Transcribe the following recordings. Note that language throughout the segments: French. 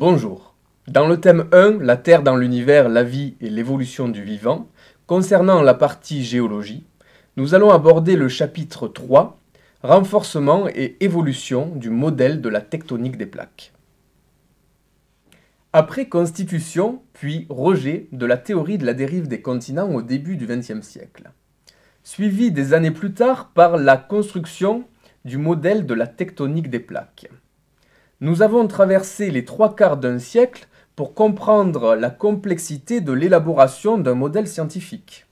Bonjour. Dans le thème 1, la Terre dans l'univers, la vie et l'évolution du vivant, concernant la partie géologie, nous allons aborder le chapitre 3, renforcement et évolution du modèle de la tectonique des plaques. Après constitution, puis rejet de la théorie de la dérive des continents au début du XXe siècle, suivi des années plus tard par la construction du modèle de la tectonique des plaques. Nous avons traversé les 3/4 d'un siècle pour comprendre la complexité de l'élaboration d'un modèle scientifique.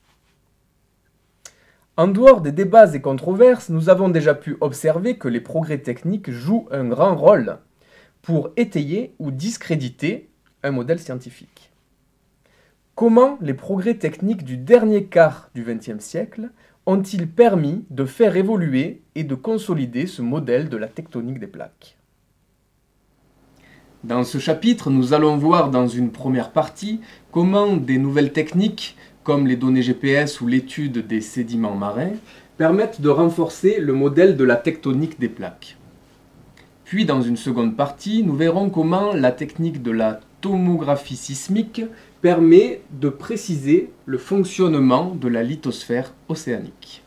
En dehors des débats et controverses, nous avons déjà pu observer que les progrès techniques jouent un grand rôle pour étayer ou discréditer un modèle scientifique. Comment les progrès techniques du dernier quart du XXe siècle ont-ils permis de faire évoluer et de consolider ce modèle de la tectonique des plaques ? Dans ce chapitre, nous allons voir dans une première partie comment des nouvelles techniques, comme les données GPS ou l'étude des sédiments marins, permettent de renforcer le modèle de la tectonique des plaques. Puis dans une seconde partie, nous verrons comment la technique de la tomographie sismique permet de préciser le fonctionnement de la lithosphère océanique.